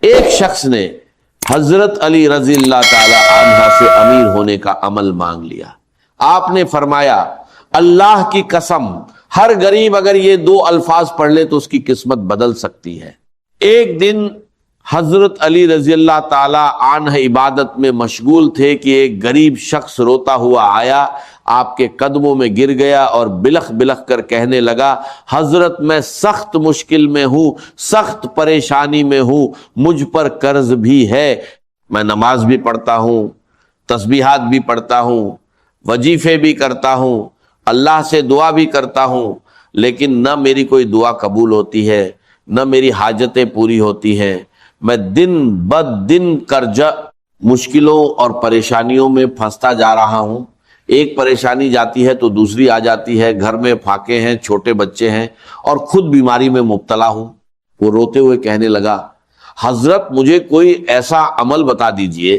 ایک شخص نے حضرت علی رضی اللہ تعالی عنہ سے امیر ہونے کا عمل مانگ لیا. آپ نے فرمایا اللہ کی قسم ہر غریب اگر یہ 2 الفاظ پڑھ لے تو اس کی قسمت بدل سکتی ہے. ایک دن حضرت علی رضی اللہ تعالی عنہ عبادت میں مشغول تھے کہ ایک غریب شخص روتا ہوا آیا, آپ کے قدموں میں گر گیا اور بلخ بلخ کر کہنے لگا حضرت میں سخت مشکل میں ہوں, سخت پریشانی میں ہوں, مجھ پر قرض بھی ہے, میں نماز بھی پڑھتا ہوں, تسبیحات بھی پڑھتا ہوں, وظیفے بھی کرتا ہوں, اللہ سے دعا بھی کرتا ہوں, لیکن نہ میری کوئی دعا قبول ہوتی ہے, نہ میری حاجتیں پوری ہوتی ہیں. میں دن بد دن قرض مشکلوں اور پریشانیوں میں پھنستا جا رہا ہوں. ایک پریشانی جاتی ہے تو دوسری آ جاتی ہے, گھر میں پھاقے ہیں, چھوٹے بچے ہیں اور خود بیماری میں مبتلا ہوں. وہ روتے ہوئے کہنے لگا حضرت مجھے کوئی ایسا عمل بتا دیجئے,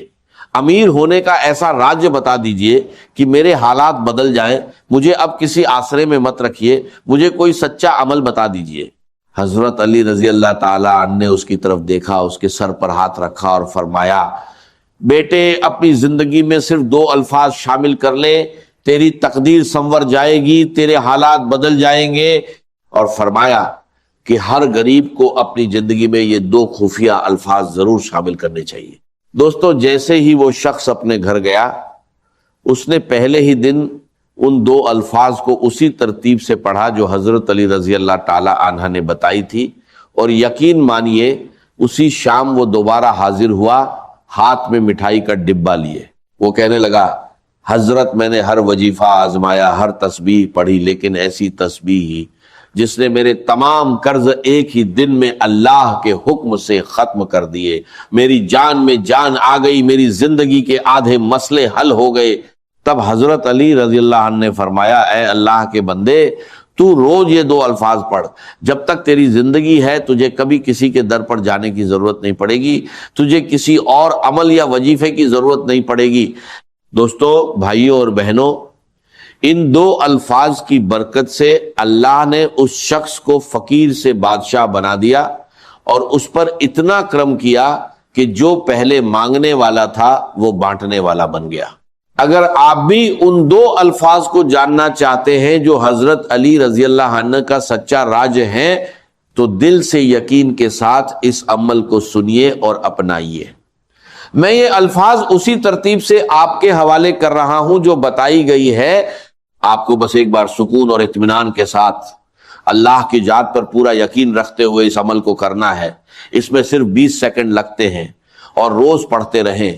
امیر ہونے کا ایسا راج بتا دیجئے کہ میرے حالات بدل جائیں, مجھے اب کسی آسرے میں مت رکھیے, مجھے کوئی سچا عمل بتا دیجئے. حضرت علی رضی اللہ تعالی عنہ نے اس کی طرف دیکھا, اس کے سر پر ہاتھ رکھا اور فرمایا بیٹے اپنی زندگی میں صرف 2 الفاظ شامل کر لے, تیری تقدیر سنور جائے گی, تیرے حالات بدل جائیں گے. اور فرمایا کہ ہر غریب کو اپنی زندگی میں یہ 2 خفیہ الفاظ ضرور شامل کرنے چاہیے. دوستو جیسے ہی وہ شخص اپنے گھر گیا, اس نے پہلے ہی دن ان 2 الفاظ کو اسی ترتیب سے پڑھا جو حضرت علی رضی اللہ تعالی عنہ نے بتائی تھی, اور یقین مانیے اسی شام وہ دوبارہ حاضر ہوا ہاتھ میں مٹھائی کا ڈبہ لیے. وہ کہنے لگا حضرت میں نے ہر وظیفہ آزمایا, ہر تسبیح پڑھی, لیکن ایسی تسبیح ہی جس نے میرے تمام قرض ایک ہی دن میں اللہ کے حکم سے ختم کر دیے. میری جان میں جان آ گئی, میری زندگی کے آدھے مسئلے حل ہو گئے. تب حضرت علی رضی اللہ عنہ نے فرمایا اے اللہ کے بندے, تو روز یہ 2 الفاظ پڑھ, جب تک تیری زندگی ہے تجھے کبھی کسی کے در پر جانے کی ضرورت نہیں پڑے گی, تجھے کسی اور عمل یا وظیفے کی ضرورت نہیں پڑے گی. دوستو بھائیوں اور بہنوں, ان 2 الفاظ کی برکت سے اللہ نے اس شخص کو فقیر سے بادشاہ بنا دیا اور اس پر اتنا کرم کیا کہ جو پہلے مانگنے والا تھا وہ بانٹنے والا بن گیا. اگر آپ بھی ان 2 الفاظ کو جاننا چاہتے ہیں جو حضرت علی رضی اللہ عنہ کا سچا راج ہیں, تو دل سے یقین کے ساتھ اس عمل کو سنیے اور اپنائیے. میں یہ الفاظ اسی ترتیب سے آپ کے حوالے کر رہا ہوں جو بتائی گئی ہے. آپ کو بس ایک بار سکون اور اطمینان کے ساتھ اللہ کی ذات پر پورا یقین رکھتے ہوئے اس عمل کو کرنا ہے. اس میں صرف 20 سیکنڈ لگتے ہیں اور روز پڑھتے رہیں,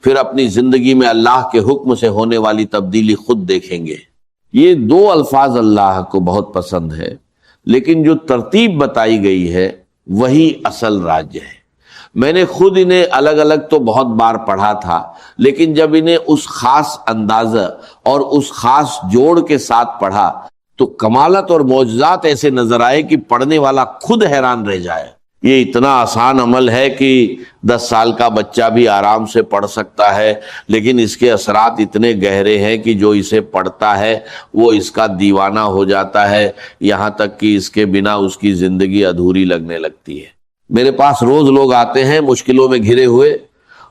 پھر اپنی زندگی میں اللہ کے حکم سے ہونے والی تبدیلی خود دیکھیں گے. یہ 2 الفاظ اللہ کو بہت پسند ہے, لیکن جو ترتیب بتائی گئی ہے وہی اصل راج ہے. میں نے خود انہیں الگ الگ تو بہت بار پڑھا تھا, لیکن جب انہیں اس خاص اندازہ اور اس خاص جوڑ کے ساتھ پڑھا تو کمالت اور معجزات ایسے نظر آئے کہ پڑھنے والا خود حیران رہ جائے. یہ اتنا آسان عمل ہے کہ 10 سال کا بچہ بھی آرام سے پڑھ سکتا ہے, لیکن اس کے اثرات اتنے گہرے ہیں کہ جو اسے پڑھتا ہے وہ اس کا دیوانہ ہو جاتا ہے, یہاں تک کہ اس کے بنا اس کی زندگی ادھوری لگنے لگتی ہے. میرے پاس روز لوگ آتے ہیں مشکلوں میں گھرے ہوئے,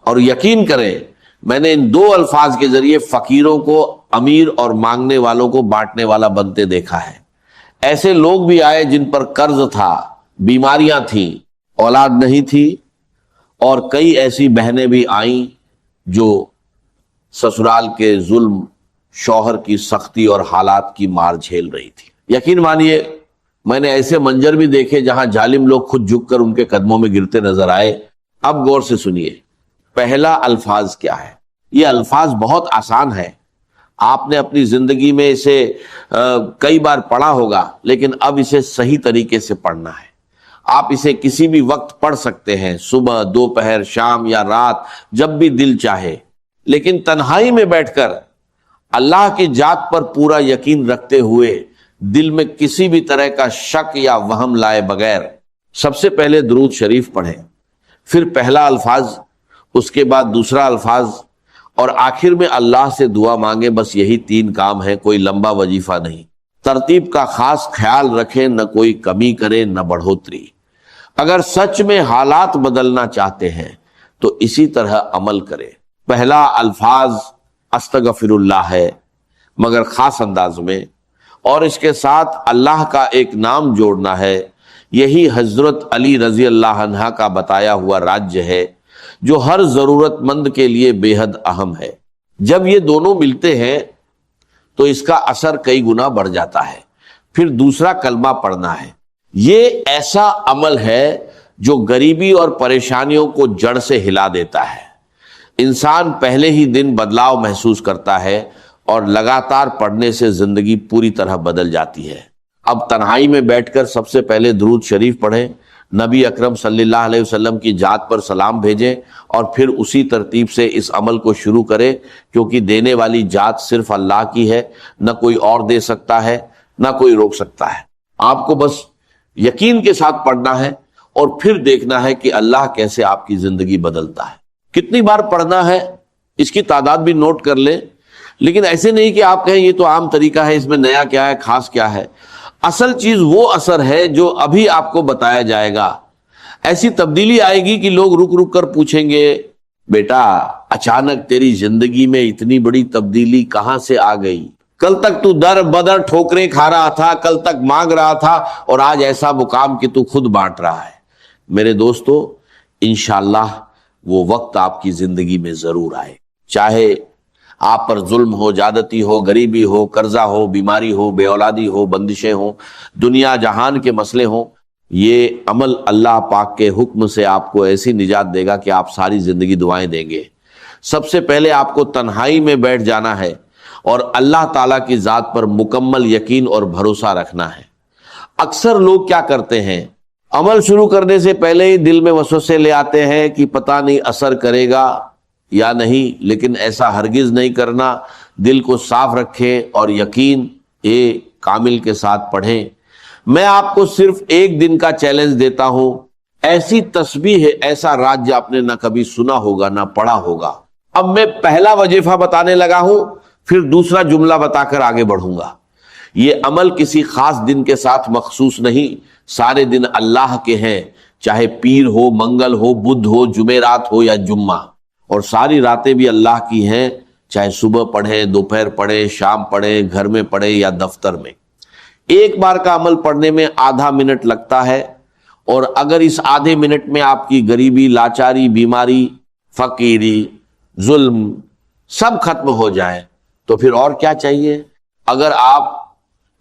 اور یقین کریں میں نے ان 2 الفاظ کے ذریعے فقیروں کو امیر اور مانگنے والوں کو بانٹنے والا بنتے دیکھا ہے. ایسے لوگ بھی آئے جن پر قرض تھا, بیماریاں تھیں, اولاد نہیں تھی, اور کئی ایسی بہنیں بھی آئیں جو سسرال کے ظلم, شوہر کی سختی اور حالات کی مار جھیل رہی تھی. یقین مانیے میں نے ایسے منظر بھی دیکھے جہاں ظالم لوگ خود جھک کر ان کے قدموں میں گرتے نظر آئے. اب غور سے سنیے پہلا الفاظ کیا ہے. یہ الفاظ بہت آسان ہے, آپ نے اپنی زندگی میں اسے کئی بار پڑھا ہوگا, لیکن اب اسے صحیح طریقے سے پڑھنا ہے. آپ اسے کسی بھی وقت پڑھ سکتے ہیں, صبح, دوپہر, شام یا رات, جب بھی دل چاہے, لیکن تنہائی میں بیٹھ کر اللہ کی ذات پر پورا یقین رکھتے ہوئے دل میں کسی بھی طرح کا شک یا وہم لائے بغیر سب سے پہلے درود شریف پڑھیں, پھر پہلا الفاظ, اس کے بعد دوسرا الفاظ, اور آخر میں اللہ سے دعا مانگیں. بس یہی 3 کام ہیں, کوئی لمبا وظیفہ نہیں. ترتیب کا خاص خیال رکھیں, نہ کوئی کمی کرے نہ بڑھوتری. اگر سچ میں حالات بدلنا چاہتے ہیں تو اسی طرح عمل کرے۔ پہلا الفاظ استغفر اللہ ہے مگر خاص انداز میں، اور اس کے ساتھ اللہ کا ایک نام جوڑنا ہے۔ یہی حضرت علی رضی اللہ عنہ کا بتایا ہوا راجیہ ہے جو ہر ضرورت مند کے لیے بے حد اہم ہے۔ جب یہ دونوں ملتے ہیں تو اس کا اثر کئی گنا بڑھ جاتا ہے۔ پھر دوسرا کلمہ پڑھنا ہے۔ یہ ایسا عمل ہے جو غریبی اور پریشانیوں کو جڑ سے ہلا دیتا ہے۔ انسان پہلے ہی دن بدلاؤ محسوس کرتا ہے اور لگاتار پڑھنے سے زندگی پوری طرح بدل جاتی ہے۔ اب تنہائی میں بیٹھ کر سب سے پہلے درود شریف پڑھیں، نبی اکرم صلی اللہ علیہ وسلم کی ذات پر سلام بھیجیں، اور پھر اسی ترتیب سے اس عمل کو شروع کریں، کیونکہ دینے والی ذات صرف اللہ کی ہے، نہ کوئی اور دے سکتا ہے، نہ کوئی روک سکتا ہے۔ آپ کو بس یقین کے ساتھ پڑھنا ہے اور پھر دیکھنا ہے کہ اللہ کیسے آپ کی زندگی بدلتا ہے۔ کتنی بار پڑھنا ہے اس کی تعداد بھی نوٹ کر لیں، لیکن ایسے نہیں کہ آپ کہیں یہ تو عام طریقہ ہے، اس میں نیا کیا ہے، خاص کیا ہے۔ اصل چیز وہ اثر ہے جو ابھی آپ کو بتایا جائے گا۔ ایسی تبدیلی آئے گی کہ لوگ رک رک کر پوچھیں گے، بیٹا اچانک تیری زندگی میں اتنی بڑی تبدیلی کہاں سے آ گئی؟ کل تک تو در بدر ٹھوکریں کھا رہا تھا، کل تک مانگ رہا تھا، اور آج ایسا مقام کہ تو خود بانٹ رہا ہے۔ میرے دوستو، انشاءاللہ وہ وقت آپ کی زندگی میں ضرور آئے، چاہے آپ پر ظلم ہو، زیادتی ہو، غریبی ہو، قرضہ ہو، بیماری ہو، بے اولادی ہو، بندشیں ہوں، دنیا جہان کے مسئلے ہوں۔ یہ عمل اللہ پاک کے حکم سے آپ کو ایسی نجات دے گا کہ آپ ساری زندگی دعائیں دیں گے۔ سب سے پہلے آپ کو تنہائی میں بیٹھ جانا ہے اور اللہ تعالیٰ کی ذات پر مکمل یقین اور بھروسہ رکھنا ہے۔ اکثر لوگ کیا کرتے ہیں، عمل شروع کرنے سے پہلے ہی دل میں وسوسے لے آتے ہیں کہ پتہ نہیں اثر کرے گا یا نہیں، لیکن ایسا ہرگز نہیں کرنا۔ دل کو صاف رکھیں اور یقین کامل کے ساتھ پڑھیں۔ میں آپ کو صرف ایک دن کا چیلنج دیتا ہوں، ایسی تسبیح ہے، ایسا راجیہ آپ نے نہ کبھی سنا ہوگا نہ پڑھا ہوگا۔ اب میں پہلا وظیفہ بتانے لگا ہوں، پھر دوسرا جملہ بتا کر آگے بڑھوں گا۔ یہ عمل کسی خاص دن کے ساتھ مخصوص نہیں، سارے دن اللہ کے ہیں، چاہے پیر ہو، منگل ہو، بدھ ہو، جمعرات ہو یا جمعہ، اور ساری راتیں بھی اللہ کی ہیں، چاہے صبح پڑھیں، دوپہر پڑھیں، شام پڑھیں، گھر میں پڑھیں یا دفتر میں۔ ایک بار کا عمل پڑھنے میں آدھا منٹ لگتا ہے، اور اگر اس آدھے منٹ میں آپ کی غریبی، لاچاری، بیماری، فقیری، ظلم سب ختم ہو جائیں تو پھر اور کیا چاہیے؟ اگر آپ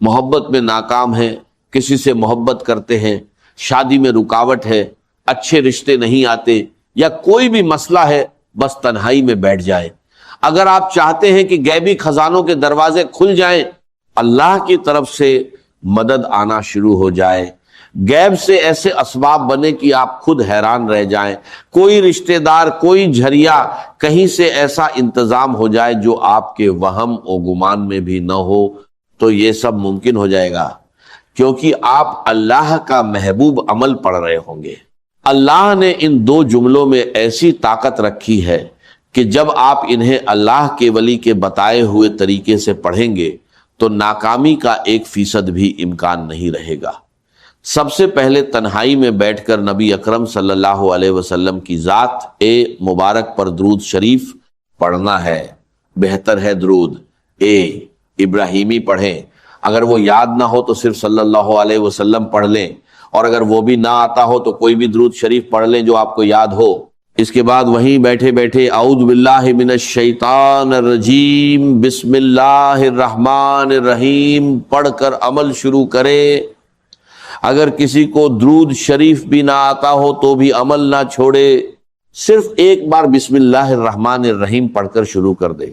محبت میں ناکام ہیں، کسی سے محبت کرتے ہیں، شادی میں رکاوٹ ہے، اچھے رشتے نہیں آتے، یا کوئی بھی مسئلہ ہے، بس تنہائی میں بیٹھ جائیں۔ اگر آپ چاہتے ہیں کہ غیبی خزانوں کے دروازے کھل جائیں، اللہ کی طرف سے مدد آنا شروع ہو جائے، غیب سے ایسے اسباب بنے کہ آپ خود حیران رہ جائیں، کوئی رشتہ دار، کوئی جھریا، کہیں سے ایسا انتظام ہو جائے جو آپ کے وہم و گمان میں بھی نہ ہو، تو یہ سب ممکن ہو جائے گا، کیونکہ آپ اللہ کا محبوب عمل پڑھ رہے ہوں گے۔ اللہ نے ان دو جملوں میں ایسی طاقت رکھی ہے کہ جب آپ انہیں اللہ کے ولی کے بتائے ہوئے طریقے سے پڑھیں گے تو ناکامی کا 1% بھی امکان نہیں رہے گا۔ سب سے پہلے تنہائی میں بیٹھ کر نبی اکرم صلی اللہ علیہ وسلم کی ذات مبارک پر درود شریف پڑھنا ہے۔ بہتر ہے درود ابراہیمی پڑھیں، اگر وہ یاد نہ ہو تو صرف صلی اللہ علیہ وسلم پڑھ لیں، اور اگر وہ بھی نہ آتا ہو تو کوئی بھی درود شریف پڑھ لیں جو آپ کو یاد ہو۔ اس کے بعد وہیں بیٹھے بیٹھے اعوذ باللہ من الشیطان الرجیم بسم اللہ الرحمن الرحیم پڑھ کر عمل شروع کرے۔ اگر کسی کو درود شریف بھی نہ آتا ہو تو بھی عمل نہ چھوڑے، صرف ایک بار بسم اللہ الرحمن الرحیم پڑھ کر شروع کر دے۔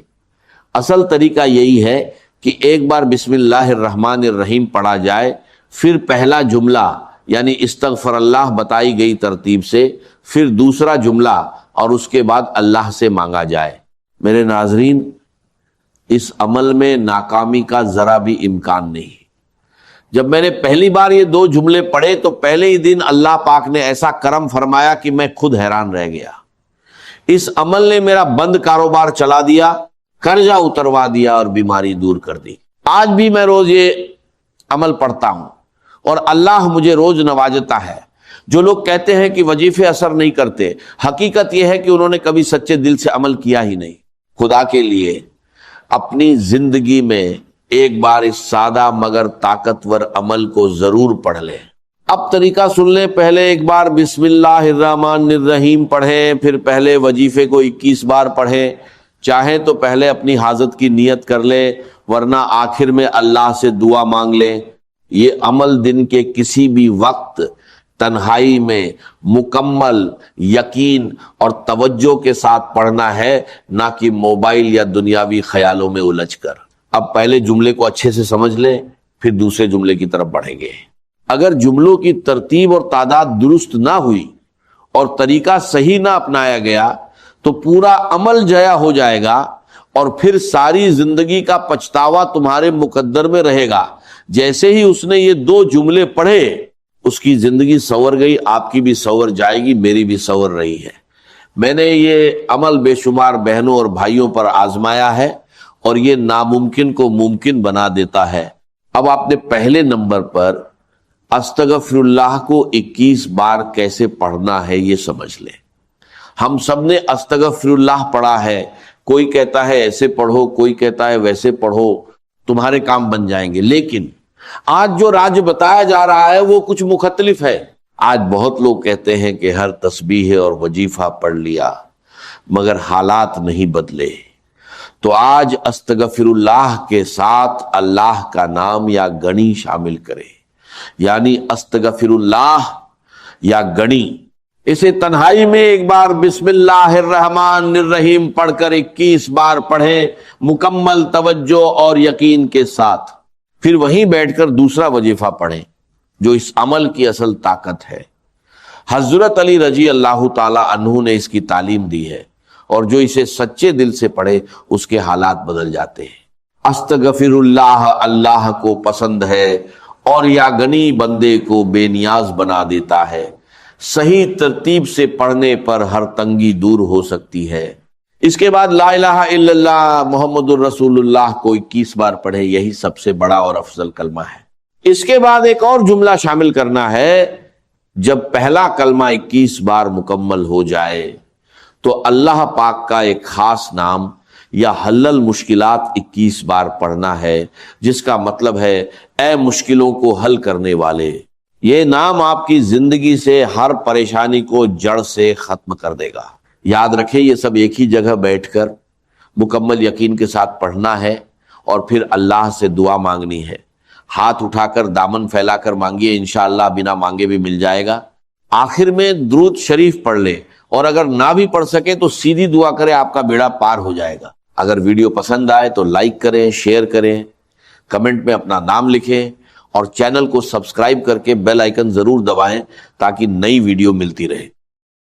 اصل طریقہ یہی ہے کہ ایک بار بسم اللہ الرحمن الرحیم پڑھا جائے، پھر پہلا جملہ یعنی استغفر اللہ بتائی گئی ترتیب سے، پھر دوسرا جملہ، اور اس کے بعد اللہ سے مانگا جائے۔ میرے ناظرین، اس عمل میں ناکامی کا ذرا بھی امکان نہیں۔ جب میں نے پہلی بار یہ دو جملے پڑھے تو پہلے ہی دن اللہ پاک نے ایسا کرم فرمایا کہ میں خود حیران رہ گیا۔ اس عمل نے میرا بند کاروبار چلا دیا، قرضہ اتروا دیا اور بیماری دور کر دی۔ آج بھی میں روز یہ عمل پڑھتا ہوں اور اللہ مجھے روز نوازتا ہے۔ جو لوگ کہتے ہیں کہ وظیفے اثر نہیں کرتے، حقیقت یہ ہے کہ انہوں نے کبھی سچے دل سے عمل کیا ہی نہیں۔ خدا کے لیے اپنی زندگی میں ایک بار اس سادہ مگر طاقتور عمل کو ضرور پڑھ لیں۔ اب طریقہ سن لیں، پہلے ایک بار بسم اللہ الرحمن الرحیم پڑھیں، پھر پہلے وظیفے کو 21 بار پڑھیں، چاہیں تو پہلے اپنی حاجت کی نیت کر لیں، ورنہ آخر میں اللہ سے دعا مانگ لیں۔ یہ عمل دن کے کسی بھی وقت تنہائی میں مکمل یقین اور توجہ کے ساتھ پڑھنا ہے، نہ کہ موبائل یا دنیاوی خیالوں میں الجھ کر۔ اب پہلے جملے کو اچھے سے سمجھ لیں، پھر دوسرے جملے کی طرف بڑھیں گے۔ اگر جملوں کی ترتیب اور تعداد درست نہ ہوئی اور طریقہ صحیح نہ اپنایا گیا تو پورا عمل ضائع ہو جائے گا، اور پھر ساری زندگی کا پچھتاوا تمہارے مقدر میں رہے گا۔ جیسے ہی اس نے یہ 2 جملے پڑھے، اس کی زندگی سنور گئی، آپ کی بھی سنور جائے گی، میری بھی سنور رہی ہے۔ میں نے یہ عمل بے شمار بہنوں اور بھائیوں پر آزمایا ہے، اور یہ ناممکن کو ممکن بنا دیتا ہے۔ اب آپ نے پہلے نمبر پر استغفر اللہ کو 21 بار کیسے پڑھنا ہے یہ سمجھ لیں۔ ہم سب نے استغفر اللہ پڑھا ہے، کوئی کہتا ہے ایسے پڑھو، کوئی کہتا ہے ویسے پڑھو، تمہارے کام بن جائیں گے۔ لیکن آج جو راج بتایا جا رہا ہے وہ کچھ مختلف ہے۔ آج بہت لوگ کہتے ہیں کہ ہر تسبیح اور وظیفہ پڑھ لیا، مگر حالات نہیں بدلے۔ تو آج استغفر اللہ کے ساتھ اللہ کا نام یا گنی شامل کرے، یعنی استغفر اللہ یا گنی۔ اسے تنہائی میں ایک بار بسم اللہ الرحمن الرحیم پڑھ کر 21 بار پڑھیں، مکمل توجہ اور یقین کے ساتھ۔ پھر وہیں بیٹھ کر دوسرا وظیفہ پڑھیں جو اس عمل کی اصل طاقت ہے۔ حضرت علی رضی اللہ تعالی عنہ نے اس کی تعلیم دی ہے، اور جو اسے سچے دل سے پڑھے اس کے حالات بدل جاتے ہیں۔ استغفر اللہ اللہ کو پسند ہے، اور یا گنی بندے کو بے نیاز بنا دیتا ہے۔ صحیح ترتیب سے پڑھنے پر ہر تنگی دور ہو سکتی ہے۔ اس کے بعد لا الہ الا اللہ محمد الرسول اللہ کو 21 بار پڑھے، یہی سب سے بڑا اور افضل کلمہ ہے۔ اس کے بعد ایک اور جملہ شامل کرنا ہے۔ جب پہلا کلمہ 21 بار مکمل ہو جائے تو اللہ پاک کا ایک خاص نام یا حل المشکلات 21 بار پڑھنا ہے، جس کا مطلب ہے اے مشکلوں کو حل کرنے والے۔ یہ نام آپ کی زندگی سے ہر پریشانی کو جڑ سے ختم کر دے گا۔ یاد رکھیں، یہ سب ایک ہی جگہ بیٹھ کر مکمل یقین کے ساتھ پڑھنا ہے، اور پھر اللہ سے دعا مانگنی ہے۔ ہاتھ اٹھا کر دامن پھیلا کر مانگیے، انشاءاللہ بنا مانگے بھی مل جائے گا۔ آخر میں درود شریف پڑھ لیں، اور اگر نہ بھی پڑھ سکے تو سیدھی دعا کریں، آپ کا بیڑا پار ہو جائے گا۔ اگر ویڈیو پسند آئے تو لائک کریں، شیئر کریں، کمنٹ میں اپنا نام لکھیں، اور چینل کو سبسکرائب کر کے بیل آئیکن ضرور دبائیں تاکہ نئی ویڈیو ملتی رہے۔